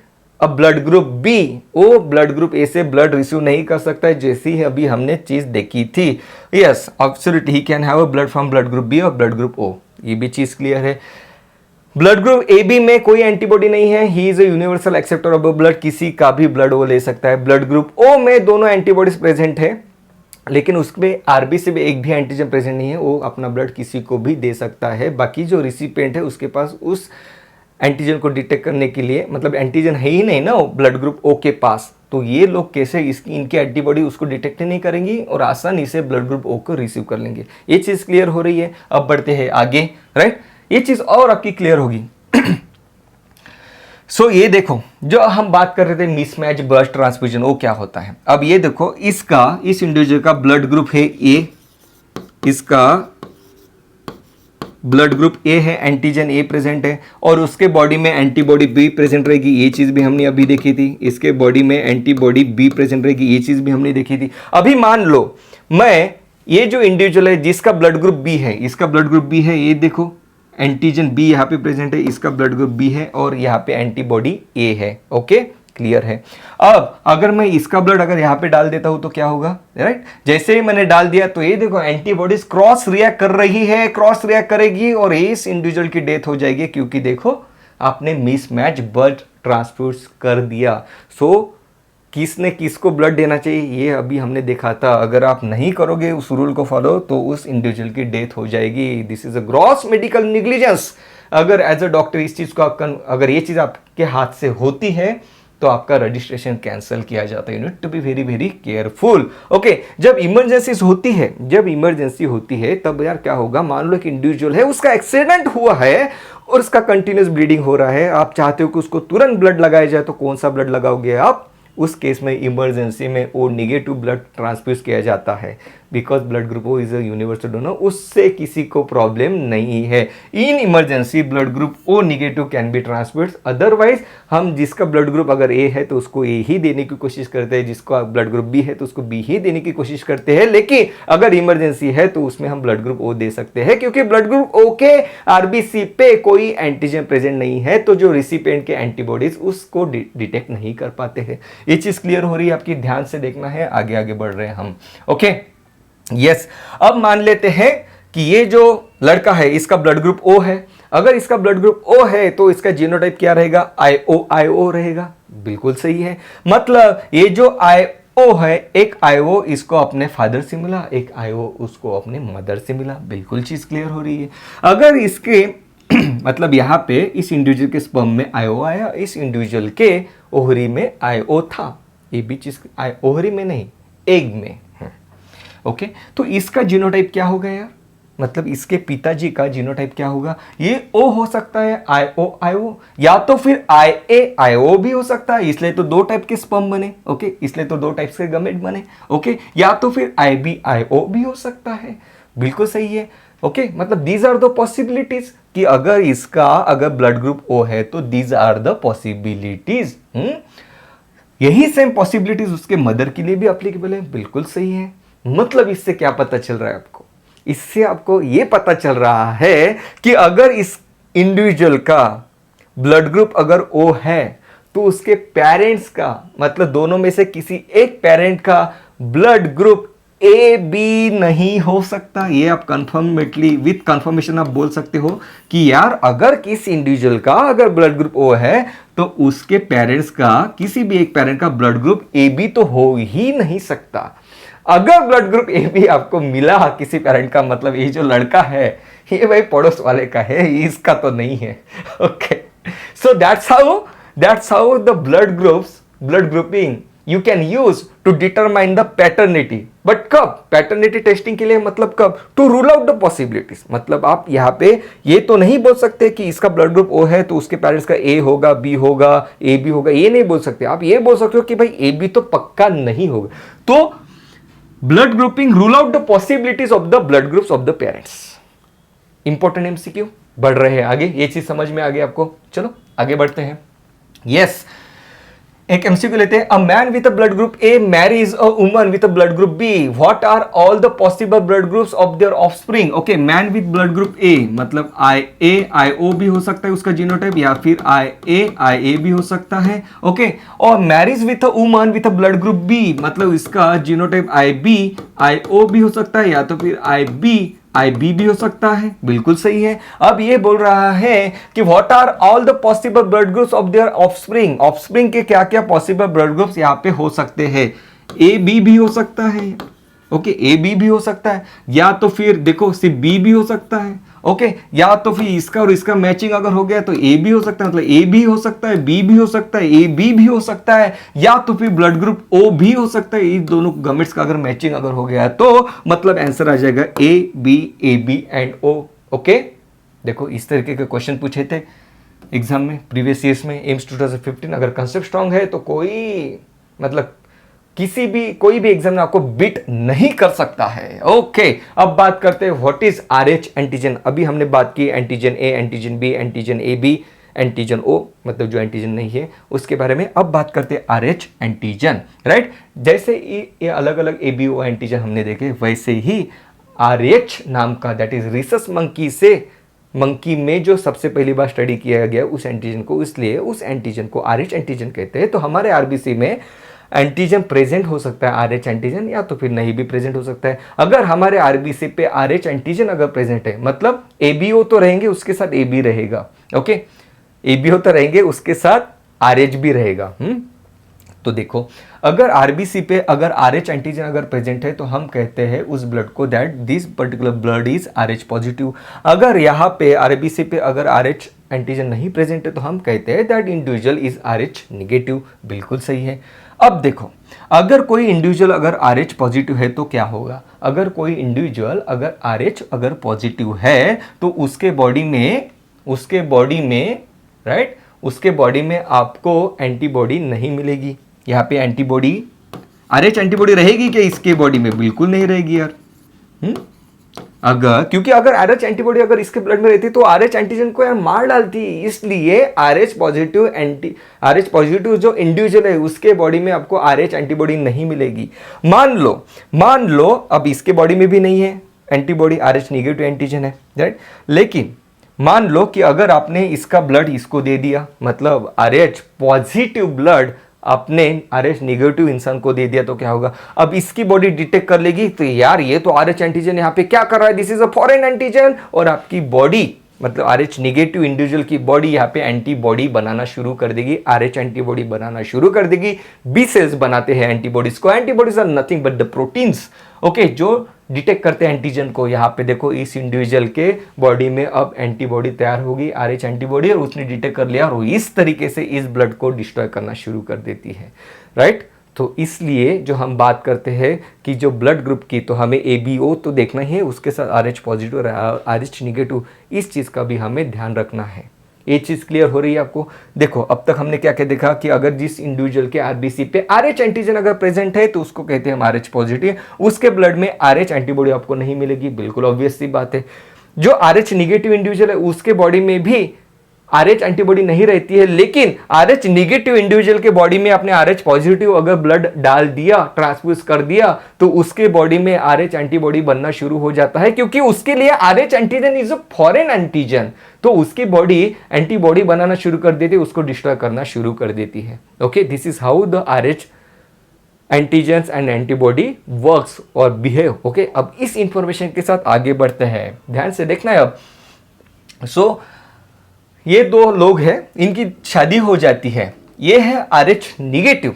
a blood group B, वो ब्लड ग्रुप ए से ब्लड रिसीव नहीं कर सकता है, जैसी ही अभी हमने चीज देखी थी। Yes, absolutely he can have a blood from blood group B और ब्लड ग्रुप ओ। ये भी चीज क्लियर है। ब्लड ग्रुप ए बी में कोई एंटीबॉडी नहीं है, he is a universal acceptor of blood, किसी का भी ब्लड वो ले सकता है। ब्लड ग्रुप ओ में दोनों एंटीबॉडीज प्रेजेंट है, लेकिन उसमें आरबीसी में एक भी एंटीजन प्रेजेंट नहीं है, वो अपना ब्लड किसी को भी दे सकता है। बाकी जो रिसिपिएंट है उसके पास उस एंटीजन को डिटेक्ट करने के लिए, मतलब एंटीजन है ही नहीं ना ब्लड ग्रुप ओ के पास, तो ये लोग कैसे इनकी एंटीबॉडी उसको डिटेक्ट नहीं करेंगी और आसानी से ब्लड ग्रुप ओ को रिसीव कर लेंगे। ये चीज क्लियर हो रही है। अब बढ़ते हैं आगे। राइट, ये चीज और आपकी क्लियर होगी। सो ये देखो, जो हम बात कर रहे थे मिसमैच ब्लड ट्रांसफ्यूजन, वो क्या होता है? अब ये देखो, इस इंडिविजुअल का ब्लड ग्रुप है ए, इसका ब्लड ग्रुप ए है, एंटीजन ए प्रेजेंट है और उसके बॉडी में एंटीबॉडी बी प्रेजेंट रहेगी। ये चीज भी हमने अभी देखी थी। इसके बॉडी में एंटीबॉडी बी प्रेजेंट रहेगी, ये चीज भी हमने देखी थी। अभी मान लो ये जो इंडिविजुअल है जिसका ब्लड ग्रुप बी है, इसका ब्लड ग्रुप बी है, ये देखो एंटीजन बी यहाँ पे प्रेजेंट है, इसका ब्लड ग्रुप बी है और यहाँ पे एंटीबॉडी ए है। ओके, क्लियर है। अब अगर मैं इसका ब्लड अगर यहाँ पे डाल देता हूं तो क्या होगा? राइट, जैसे ही मैंने डाल दिया तो ये देखो एंटीबॉडीज क्रॉस रिएक्ट कर रही है, क्रॉस रिएक्ट करेगी और इस इंडिविजुअल की डेथ हो जाएगी, क्योंकि देखो आपने मिसमैच ब्लड ट्रांसफ्यूज कर दिया। सो किसने किसको ब्लड देना चाहिए ये अभी हमने देखा था। अगर आप नहीं करोगे उस रूल को फॉलो तो उस इंडिविजुअल की डेथ हो जाएगी। This is a gross medical negligence. अगर एज अ डॉक्टर इस चीज को अगर ये चीज आपके हाथ से होती है तो आपका रजिस्ट्रेशन कैंसिल किया जाता है। You need to be very very careful. Okay, जब इमरजेंसी होती है तब यार क्या होगा? मान लो एक इंडिविजुअल है, उसका एक्सीडेंट हुआ है और उसका कंटिन्यूस ब्लीडिंग हो रहा है, आप चाहते हो कि उसको तुरंत ब्लड लगाया जाए, तो कौन सा ब्लड लगाओगे आप? उस केस में इमरजेंसी में ओ निगेटिव ब्लड ट्रांसफ्यूज किया जाता है, because blood group O is a universal donor, उससे किसी को प्रॉब्लम नहीं है। In emergency blood group O negative can be transfuse. Otherwise हम जिसका ब्लड ग्रुप अगर ए है तो उसको ए ही देने की कोशिश करते हैं, जिसका ब्लड ग्रुप बी है तो उसको बी ही देने की कोशिश करते हैं। लेकिन अगर इमरजेंसी है तो उसमें हम ब्लड ग्रुप ओ दे सकते हैं, क्योंकि ब्लड ग्रुप ओ के आरबीसी पे कोई एंटीजन प्रेजेंट नहीं है, तो जो रिसिपिएंट के एंटीबॉडीज उसको डिटेक्ट नहीं कर पाते हैं। ये चीज क्लियर हो रही है आपकी? ध्यान से देखना है, आगे आगे बढ़ रहे हैं हम। Okay, yes. अब मान लेते हैं कि ये जो लड़का है इसका ब्लड ग्रुप ओ है। अगर इसका ब्लड ग्रुप ओ है तो इसका जीनोटाइप क्या रहेगा? आईओ रहेगा। बिल्कुल सही है। मतलब ये जो आईओ है, एक आईओ इसको अपने फादर से मिला, एक आईओ उसको अपने मदर से मिला। बिल्कुल चीज क्लियर हो रही है। अगर इसके मतलब यहाँ पे इस इंडिविजुअल के स्पर्म में आईओ आया, इस इंडिविजुअल के ओहरी में आईओ था, ये भी चीज ओहरी में नहीं, एग में। ओके, तो इसका जीनोटाइप क्या होगा यार? मतलब इसके पिताजी का जीनोटाइप क्या होगा? ये ओ हो सकता है, आईओ, या तो फिर आईओ भी हो सकता है, इसलिए तो दो टाइप के स्पर्म बने। ओके, इसलिए तो दो टाइप्स के गमेट बने। ओके, या तो फिर आईओ भी हो सकता है। बिल्कुल सही है। ओके, मतलब दीज आर द पॉसिबिलिटीज कि अगर ब्लड ग्रुप ओ है तो दीज आर द पॉसिबिलिटीज। यही सेम पॉसिबिलिटीज उसके मदर के लिए भी अप्लीकेबल है। बिल्कुल सही है। मतलब इससे क्या पता चल रहा है आपको? इससे आपको यह पता चल रहा है कि अगर इस इंडिविजुअल का ब्लड ग्रुप अगर ओ है तो उसके पेरेंट्स का, मतलब दोनों में से किसी एक पेरेंट का ब्लड ग्रुप ए बी नहीं हो सकता। ये आप कंफर्मेटली विथ कंफर्मेशन आप बोल सकते हो कि यार अगर किसी इंडिविजुअल का अगर ब्लड ग्रुप ओ है तो उसके पेरेंट्स का किसी भी एक पेरेंट का ब्लड ग्रुप ए बी तो हो ही नहीं सकता। अगर ब्लड ग्रुप ए बी आपको मिला किसी पेरेंट का, मतलब ये जो लड़का है ये भाई पड़ोस वाले का है, इसका तो नहीं है। Okay, so that's how the blood grouping you can use to determine the paternity. But कब? पैटर्निटी टेस्टिंग के लिए मतलब कब? To rule out the possibilities. मतलब आप यहाँ पे ये तो नहीं बोल सकते कि इसका ब्लड ग्रुप ओ है तो उसके पेरेंट्स का ए होगा, बी होगा, ए बी होगा, ये नहीं बोल सकते। आप ये बोल सकते हो कि भाई ए बी तो पक्का नहीं होगा। तो blood grouping rule out the possibilities of the blood groups of the parents. Important MCQ. बढ़ रहे हैं आगे, ये चीज समझ में आ गई आपको? चलो आगे बढ़ते हैं। यस, एक एमसीक्यू लेते हैं। A man with a blood group A marries a woman with a blood group B, what are all the possible blood groups of their offspring? Okay, man with blood group A मतलब I ए आई ओ भी हो सकता है उसका genotype, या फिर आई ए भी हो सकता है। ओके, और marriage with a woman with a blood group B मतलब इसका जीनोटाइप आई बी आई ओ भी हो सकता है, या तो फिर आई बी भी हो सकता है। बिल्कुल सही है। अब ये बोल रहा है कि what are all the possible blood groups of their offspring. Offspring के क्या क्या पॉसिबल ब्लड ग्रुप्स यहां पे हो सकते हैं? ए बी भी हो सकता है। ओके, ए बी भी हो सकता है, या तो फिर देखो सिर्फ बी भी हो सकता है। ओके, या तो फिर इसका और इसका मैचिंग अगर हो गया तो ए भी हो सकता है, मतलब ए भी हो सकता है, बी भी हो सकता है, ए बी भी हो सकता है, या तो फिर ब्लड ग्रुप ओ भी हो सकता है। इन दोनों गमेट्स का अगर मैचिंग अगर हो गया तो मतलब आंसर आ जाएगा A B and O. Okay, देखो इस तरीके के क्वेश्चन पूछे थे एग्जाम में प्रीवियस ईयर्स में, एम्स 2015। अगर कंसेप्ट स्ट्रांग है तो कोई मतलब कोई भी एग्जाम में आपको बीट नहीं कर सकता है। ओके, अब बात करते हैं व्हाट इज आरएच एंटीजन। अभी हमने बात की antigen A, antigen B, antigen A B, antigen O मतलब जो एंटीजन नहीं है उसके बारे में। अब बात करते हैं आरएच एंटीजन, राइट। जैसे ये अलग अलग ए बी ओ एंटीजन हमने देखे, वैसे ही आरएच नाम का, दैट इज रिसस मंकी में जो सबसे पहली बार स्टडी किया गया उस एंटीजन को, इसलिए उस एंटीजन को आरएच एंटीजन कहते हैं। तो हमारे आरबीसी में एंटीजन प्रेजेंट हो सकता है आरएच एंटीजन, या तो फिर नहीं भी प्रेजेंट हो सकता है। अगर हमारे आरबीसी पे आरएच एंटीजन अगर प्रेजेंट है मतलब एबीओ तो रहेंगे उसके साथ ए बी रहेगा। ओके, एबीओ तो रहेंगे उसके साथ आरएच भी रहेगा। तो देखो, अगर आरबीसी पे अगर आरएच एंटीजन अगर प्रेजेंट है तो हम कहते हैं उस ब्लड को that this particular blood is RH positive. अगर यहाँ पे आरबीसी पे अगर आरएच एंटीजन नहीं प्रेजेंट है तो हम कहते हैं that individual is RH negative. बिल्कुल सही है। अब देखो, अगर कोई इंडिविजुअल अगर आरएच पॉजिटिव है तो क्या होगा? अगर कोई इंडिविजुअल अगर आरएच अगर पॉजिटिव है तो उसके बॉडी में राइट, उसके बॉडी में आपको एंटीबॉडी नहीं मिलेगी। यहाँ पे एंटीबॉडी, आरएच एंटीबॉडी रहेगी क्या इसके बॉडी में? बिल्कुल नहीं रहेगी यार। क्योंकि अगर आरएच एंटीबॉडी अगर इसके ब्लड में रहती तो आरएच एंटीजन को यार मार डालती। इसलिए आरएच पॉजिटिव जो इंडिविजुअल है उसके बॉडी में आपको आरएच एंटीबॉडी नहीं मिलेगी। मान लो अब इसके बॉडी में भी नहीं है एंटीबॉडी, आरएच निगेटिव एंटीजन है, राइट। लेकिन मान लो कि अगर आपने इसका ब्लड इसको दे दिया, मतलब आरएच पॉजिटिव ब्लड आपने आरएच निगेटिव इंसान को दे दिया, तो क्या होगा? अब इसकी बॉडी डिटेक्ट कर लेगी तो यार ये तो आरएच एंटीजन यहाँ पे क्या कर रहा है, this is a foreign antigen, और आपकी बॉडी मतलब आरएच निगेटिव इंडिविजुअल की बॉडी यहाँ पे एंटीबॉडी बनाना शुरू कर देगी, आरएच एंटीबॉडी बनाना शुरू कर देगी। बी सेल्स बनाते हैं एंटीबॉडीज को। Antibodies are nothing but the proteins, okay, जो डिटेक्ट करते हैं एंटीजन को। यहाँ पे देखो इस इंडिविजुअल के बॉडी में अब एंटीबॉडी तैयार होगी, आरएच एंटीबॉडी, और उसने डिटेक्ट कर लिया और वो इस तरीके से इस ब्लड को डिस्ट्रॉय करना शुरू कर देती है, राइट। तो इसलिए जो हम बात करते हैं कि जो ब्लड ग्रुप की, तो हमें एबीओ तो देखना ही है, उसके साथ आरएच पॉजिटिव और आरएच निगेटिव, इस चीज़ का भी हमें ध्यान रखना है। ये चीज़ क्लियर हो रही है आपको? देखो अब तक हमने क्या क्या देखा कि अगर जिस इंडिविजुअल के आरबीसी पे आरएच एंटीजन अगर प्रेजेंट है तो उसको कहते हैं हम आरएच पॉजिटिव, उसके ब्लड में आरएच एंटीबॉडी आपको नहीं मिलेगी। बिल्कुल ऑब्वियस सी बात है। जो आरएच निगेटिव इंडिविजुअल है उसके बॉडी में भी आरएच एंटीबॉडी नहीं रहती है, लेकिन आरएच निगेटिव इंडिविजुअल के बॉडी में आपने आरएच पॉजिटिव अगर ब्लड डाल दिया, ट्रांसफ्यूज कर दिया, तो उसके बॉडी में आरएच एंटीबॉडी बनना शुरू हो जाता है, क्योंकि उसके लिए RH antigen is a foreign antigen. तो उसकी बॉडी एंटीबॉडी बनाना शुरू कर देती है, उसको डिस्ट्रॉय करना शुरू कर देती है। Okay, this is how the RH antigens and antibody works और बिहेव। ओके, अब इस इंफॉर्मेशन के साथ आगे बढ़ते हैं, ध्यान से देखना है अब। ये दो लोग हैं, इनकी शादी हो जाती है। ये है आरएच निगेटिव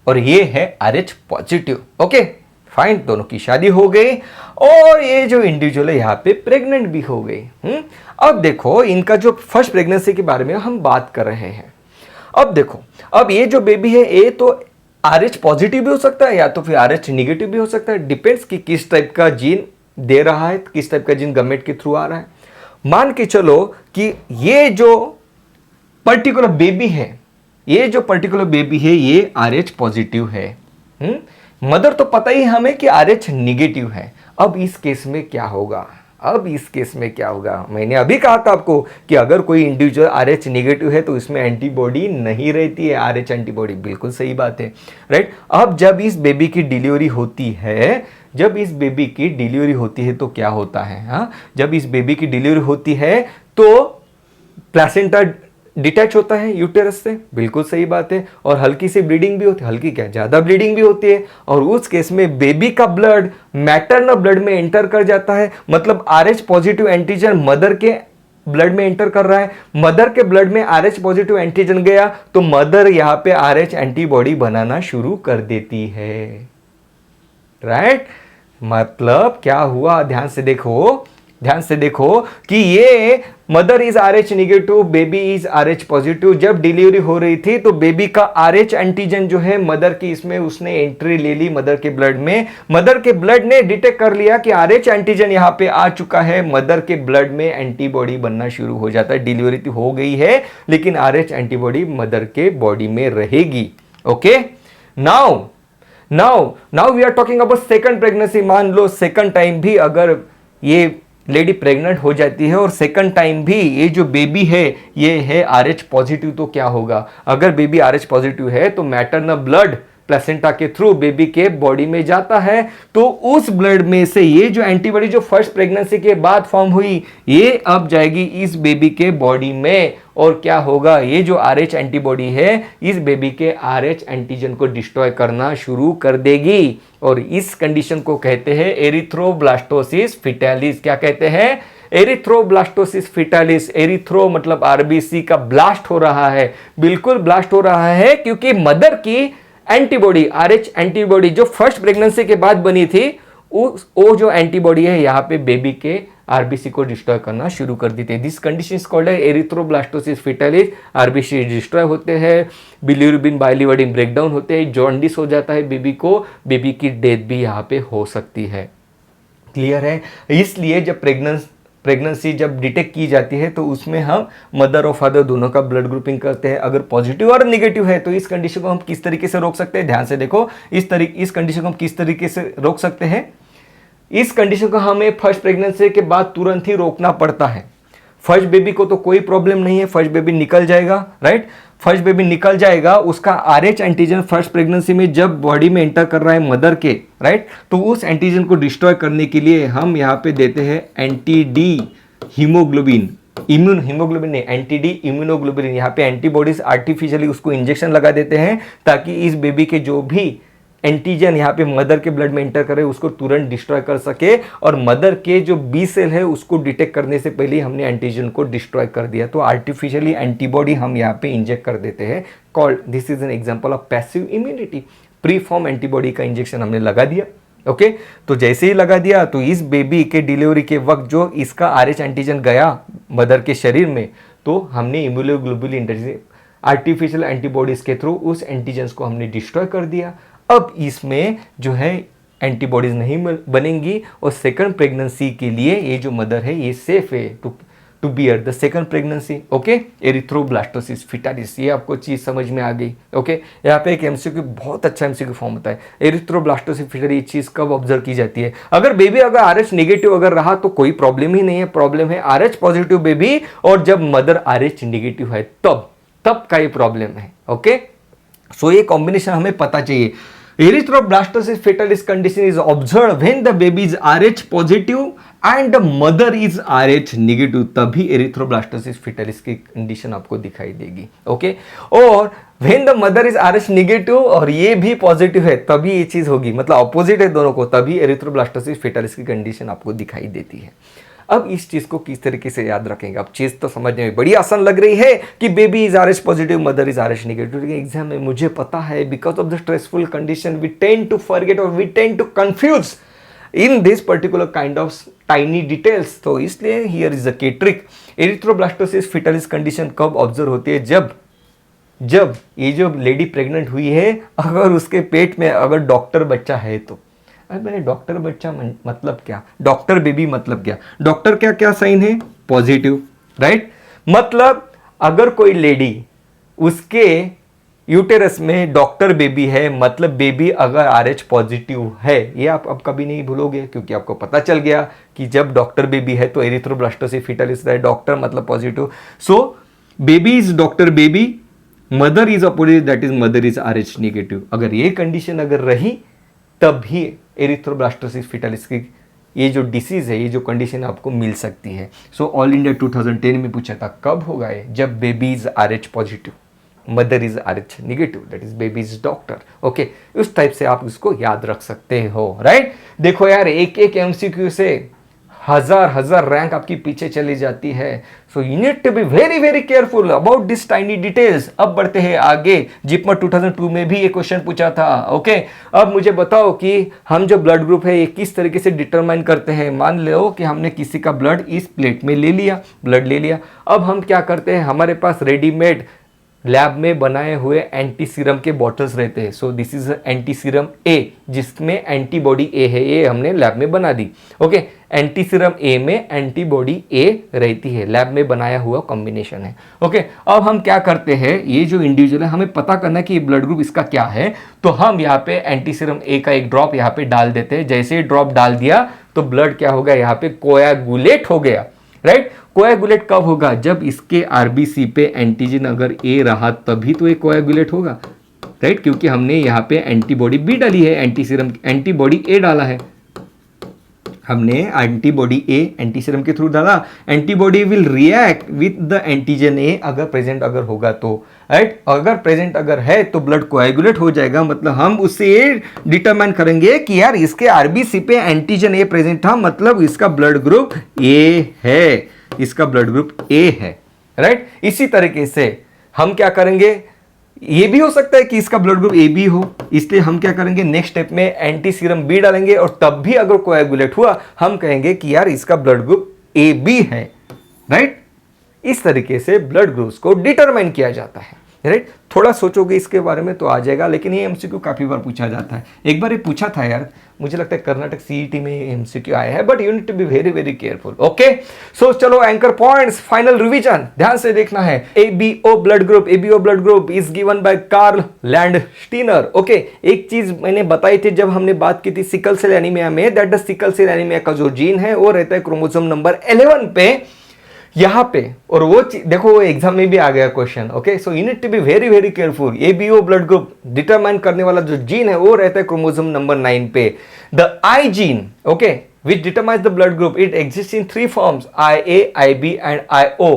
और ये है आरएच पॉजिटिव। ओके फाइन, दोनों की शादी हो गई और ये जो इंडिविजुअल है यहाँ पे प्रेग्नेंट भी हो गई। अब देखो इनका जो फर्स्ट प्रेगनेंसी के बारे में हम बात कर रहे हैं। अब देखो, अब ये जो बेबी है ये तो RH पॉजिटिव भी हो सकता है या तो फिर RH निगेटिव भी हो सकता है, डिपेंड्स कि किस टाइप का जीन दे रहा है, किस टाइप का जीन गमेट के थ्रू आ रहा है। मान के चलो कि ये जो पर्टिकुलर बेबी है, ये RH पॉजिटिव है। मदर तो पता ही हमें कि RH निगेटिव है। अब इस केस में क्या होगा? मैंने अभी कहा था आपको कि अगर कोई इंडिविजुअल RH निगेटिव है तो इसमें एंटीबॉडी नहीं रहती है, RH एंटीबॉडी। बिल्कुल सही बात है, राइट। अब जब इस बेबी की डिलीवरी होती है तो क्या होता है? हाँ, जब इस बेबी की डिलीवरी होती है तो प्लेसेंटा डिटैच होता है यूटेरस से। बिल्कुल सही बात है। और हल्की सी ब्लीडिंग भी होती है, हल्की क्या, ज्यादा ब्लीडिंग भी होती है। और उस केस में बेबी का ब्लड मैटरनल ब्लड में एंटर कर जाता है, मतलब RH पॉजिटिव एंटीजन मदर के ब्लड में एंटर कर रहा है। मदर के ब्लड में RH पॉजिटिव एंटीजन गया तो मदर यहां पे RH एंटीबॉडी बनाना शुरू कर देती है, राइट। मतलब क्या हुआ? ध्यान से देखो कि ये mother is RH negative, baby is RH positive. जब डिलीवरी हो रही थी तो बेबी का RH एंटीजन जो है मदर की, इसमें उसने एंट्री ले ली मदर के ब्लड में। मदर के ब्लड ने डिटेक्ट कर लिया कि RH एंटीजन यहां पे आ चुका है। मदर के ब्लड में एंटीबॉडी बनना शुरू हो जाता है। डिलीवरी तो हो गई है लेकिन RH एंटीबॉडी मदर के बॉडी में रहेगी। Okay, now we are talking about second pregnancy. मान लो सेकंड टाइम भी अगर ये लेडी प्रेग्नेंट हो जाती है और सेकंड टाइम भी ये जो बेबी है ये है RH पॉजिटिव, तो क्या होगा? अगर बेबी RH पॉजिटिव है तो मैटरनल ब्लड प्लेसेंटा के थ्रू बेबी के बॉडी में जाता है, तो उस ब्लड में से ये जो एंटीबॉडी जो फर्स्ट प्रेगनेंसी के बाद फॉर्म हुई ये अब जाएगी इस बेबी के बॉडी में। और क्या होगा? ये जो RH एंटीबॉडी है इस बेबी के RH एंटीजन को डिस्ट्रॉय करना शुरू कर देगी। और इस कंडीशन को कहते हैं एरिथ्रोब्लास्टोसिस फिटालिस। क्या कहते हैं? Erythroblastosis fetalis. एरिथ्रो मतलब RBC का ब्लास्ट हो रहा है, बिल्कुल ब्लास्ट हो रहा है, क्योंकि मदर की एंटीबॉडी RH एंटीबॉडी जो फर्स्ट प्रेगनेंसी के बाद बनी थी वो जो एंटीबॉडी है यहाँ पे बेबी के RBC को डिस्ट्रॉय करना शुरू कर देते हैं। This condition is called erythroblastosis fetalis. RBC destroy होते हैं, बिलिरुबिन बाइलिवर्डिन ब्रेकडाउन होते हैं, जॉन्डिस हो जाता है बेबी को, बेबी की डेथ भी यहाँ पे हो सकती है। क्लियर है? इसलिए जब प्रेगनेंसी जब डिटेक्ट की जाती है तो उसमें हम मदर और फादर दोनों का ब्लड ग्रुपिंग करते हैं। अगर पॉजिटिव और निगेटिव है तो इस कंडीशन को हम किस तरीके से रोक सकते हैं? ध्यान से देखो, इस कंडीशन को हम किस तरीके से रोक सकते हैं? इस कंडीशन को हमें फर्स्ट प्रेगनेंसी के बाद तुरंत ही रोकना पड़ता है। फर्स्ट बेबी को तो कोई प्रॉब्लम नहीं है, फर्स्ट बेबी निकल जाएगा, राइट। फर्स्ट बेबी निकल जाएगा, उसका RH एंटीजन फर्स्ट प्रेगनेंसी में जब बॉडी में एंटर कर रहा है मदर के, राइट, तो उस एंटीजन को डिस्ट्रॉय करने के लिए हम यहाँ पे देते हैं एंटी-D हीमोग्लोबिन, हीमोग्लोबिन नहीं, एंटी-D इम्यूनोग्लोबिन। यहाँ पे एंटीबॉडीज आर्टिफिशियली उसको इंजेक्शन लगा देते हैं ताकि इस बेबी के जो भी एंटीजन यहाँ पे मदर के ब्लड में एंटर करे उसको तुरंत डिस्ट्रॉय कर सके। और मदर के जो B सेल है उसको डिटेक्ट करने से पहले हमने एंटीजन को डिस्ट्रॉय कर दिया, तो आर्टिफिशियली एंटीबॉडी हम यहाँ पे इंजेक्ट कर देते हैं। Called this is an example of passive immunity. Pre form antibody का इंजेक्शन हमने लगा दिया। ओके, तो जैसे ही लगा दिया तो इस बेबी के डिलीवरी के वक्त जो इसका RH एंटीजन गया मदर के शरीर में, तो हमने इम्यूनोग्लोबुलिन आर्टिफिशियल एंटीबॉडीज के थ्रू उस एंटीजन्स को हमने डिस्ट्रॉय कर दिया। अब इसमें जो है एंटीबॉडीज नहीं बनेंगी और सेकंड प्रेगनेंसी के लिए ये जो मदर है ये सेफ है to bear the second pregnancy. Okay, erythroblastosis fetalis, ये आपको चीज समझ में आ गई। ओके, यहाँ पे एक MCQ बहुत अच्छा MCQ फॉर्म होता है। एरिथ्रोब्लास्टोसिस फिटालिस ये चीज कब ऑब्जर्व की जाती है? अगर बेबी अगर RH निगेटिव अगर रहा तो कोई प्रॉब्लम ही नहीं है, प्रॉब्लम है RH पॉजिटिव बेबी, और जब मदर RH निगेटिव है तब का ये प्रॉब्लम है। ओके, सो ये कॉम्बिनेशन हमें पता चाहिए। Erythroblastosis fetalis condition is observed when the baby is RH positive and the mother is RH negative, तभी erythroblastosis fetalis की कंडीशन आपको दिखाई देगी। ओके, और when the mother is RH negative और ये भी पॉजिटिव है तभी ये चीज होगी, मतलब ऑपोजिट है दोनों को, तभी erythroblastosis fetalis की कंडीशन आपको दिखाई देती है। अब इस चीज को किस तरीके से याद रखेंगे? अब चीज तो समझने में बड़ी आसान लग रही है कि baby is RH positive, mother is RH negative, लेकिन एग्जाम में मुझे पता है because of the stressful condition we tend to forget और we tend to confuse in this particular kind of tiny details. तो इसलिए here is the key trick. Erythroblastosis fetalis condition कब observe होती है? जब ये जो लेडी प्रेग्नेंट हुई है, अगर उसके पेट में अगर डॉक्टर बच्चा है तो। अरे मैंने डॉक्टर बच्चा मतलब क्या, डॉक्टर बेबी मतलब क्या, डॉक्टर क्या क्या साइन है, पॉजिटिव, राइट। मतलब अगर कोई लेडी उसके यूटेरस में डॉक्टर बेबी है, मतलब बेबी अगर RH पॉजिटिव है, ये आप अब कभी नहीं भूलोगे, क्योंकि आपको पता चल गया कि जब डॉक्टर बेबी है तो एरिथ्रोब्लास्टोसिस फीटलिस है, डॉक्टर मतलब positive. So baby is doctor baby, mother is opposite, that is mother is RH negative. अगर ये कंडीशन अगर रही तब ही एरिथ्रोब्लास्टोसिस फीटलिस की ये जो डिसीज है, ये जो कंडीशन आपको मिल सकती है। सो ऑल इंडिया 2010 में पूछा था कब होगा ये, जब baby is RH positive, mother is RH negative, that is baby is doctor. Okay, उस टाइप से आप इसको याद रख सकते हो, राइट। देखो यार, एक एक MCQ से हजार रैंक आपकी पीछे चली जाती है। So you need to be very very careful about this tiny details. अब बढ़ते हैं आगे। जिपमर 2002 में भी ये क्वेश्चन पूछा था। ओके, अब मुझे बताओ कि हम जो ब्लड ग्रुप है ये किस तरीके से डिटरमाइन करते हैं। मान लो कि हमने किसी का ब्लड इस प्लेट में ले लिया, ब्लड ले लिया। अब हम क्या करते हैं, हमारे पास रेडीमेड लैब में बनाए हुए एंटी सीरम के बॉटल्स रहते हैं। So this is anti serum A, जिसमें एंटीबॉडी ए है, ये हमने लैब में बना दी। ओके, एंटी सीरम ए में एंटीबॉडी ए रहती है, लैब में बनाया हुआ कॉम्बिनेशन है। ओके, अब हम क्या करते हैं, ये जो इंडिविजुअल है हमें पता करना है कि ये ब्लड ग्रुप इसका क्या है। तो हम यहाँ पे एंटी सीरम ए का एक ड्रॉप यहाँ पे डाल देते हैं। जैसे ही ड्रॉप डाल दिया तो ब्लड क्या हो गया, यहाँ पे कोएगुलेट हो गया, राइट। कोएगुलेट कब होगा, जब इसके RBC पे एंटीजन अगर ए रहा तभी तो ये कोएगुलेट होगा, राइट, क्योंकि हमने यहाँ पे एंटीबॉडी बी डाली है, एंटी सीरम एंटीबॉडी ए डाला है, हमने एंटीबॉडी ए एंटी सीरम के थ्रू डाला। Antibody will react with the antigen ए अगर प्रेजेंट अगर होगा तो, राइट। अगर प्रेजेंट अगर है तो ब्लड कोएगुलेट हो जाएगा। मतलब हम उससे ये डिटरमाइन करेंगे कि यार इसके RBC पे एंटीजन ए प्रेजेंट था, मतलब इसका ब्लड ग्रुप ए है, इसका ब्लड ग्रुप ए है, राइट। इसी तरीके से हम क्या करेंगे, ये भी हो सकता है कि इसका ब्लड ग्रुप ए बी हो, इसलिए हम क्या करेंगे, नेक्स्ट स्टेप में एंटी सीरम बी डालेंगे और तब भी अगर कोएगुलेट हुआ हम कहेंगे कि यार इसका ब्लड ग्रुप ए बी है, राइट। इस तरीके से ब्लड ग्रुप्स को डिटरमाइन किया जाता है, राइट। थोड़ा सोचोगे इसके बारे में तो आ जाएगा, लेकिन ये MCQ काफी बार पूछा जाता है। एक बार ये पूछा था यार, मुझे लगता है कर्नाटक CET में MCQ आया है, but you need to be very very careful. Okay, so चलो एंकर पॉइंट्स, फाइनल रिवीजन ध्यान से देखना है। ABO blood group is given by Karl Landsteiner. Okay, एक चीज मैंने बताई थी जब हमने बात की थी सिकल सेल एनीमिया में, that the sickle cell anaemia का जो जीन है वो रहता है क्रोमोसोम नंबर 11 पे, यहां पे। और वो देखो, वो एग्जाम में भी आ गया question. Okay, so you need to be very very careful. ABO blood group determine करने वाला जो जीन है वो रहता है क्रोमोसोम नंबर 9 पे। The I gene, okay, which determines the blood group, it exist in 3 forms, IA, IB and IO।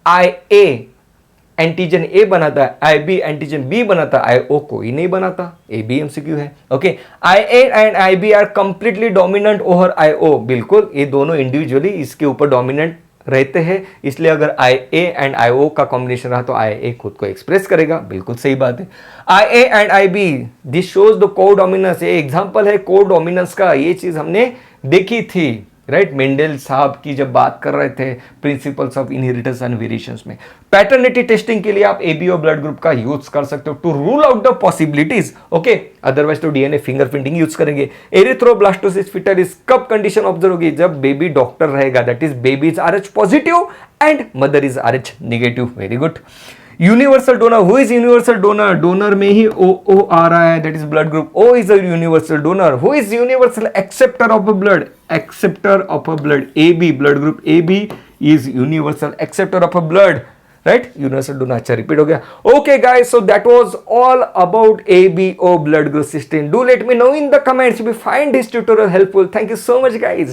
IA antigen ए बनाता है, IB एंटीजन बी बनाता है, IO कोई नहीं बनाता। AB MCQ है। Okay, IA and IB are completely dominant over IO। बिल्कुल, ये दोनों इंडिविजुअली इसके ऊपर डोमिनेंट रहते हैं, इसलिए अगर IA एंड IO का कॉम्बिनेशन रहा तो IA खुद को एक्सप्रेस करेगा। बिल्कुल सही बात है। IA and IB, this shows the को डोमिनेंस। ये एग्जांपल है को डोमिनेंस का, ये चीज हमने देखी थी, राइट। मेंडल साहब की जब बात कर रहे थे principles of inheritance and variations में। पैटर्निटी टेस्टिंग के लिए आप ABO ब्लड ग्रुप का यूज कर सकते हो to rule out the possibilities. Okay, otherwise तो DNA फिंगरप्रिंटिंग यूज करेंगे। एरिथ्रोब्लास्टोसिस फीटलिस कब कंडीशन ऑब्जर्व होगी, जब बेबी डॉक्टर रहेगा, that is baby is RH positive and mother is RH negative. Very good. Universal donor, who is universal donor, donor में ही O आ रहा है, that is blood group O is a universal donor. Who is universal acceptor of a blood, acceptor of a blood, AB blood group AB is universal acceptor of a blood, right. Universal donor. अच्छा, repeat हो गया। Okay guys, so that was all about ABO blood group system. Do let me know in the comments if you find this tutorial helpful. Thank you so much guys.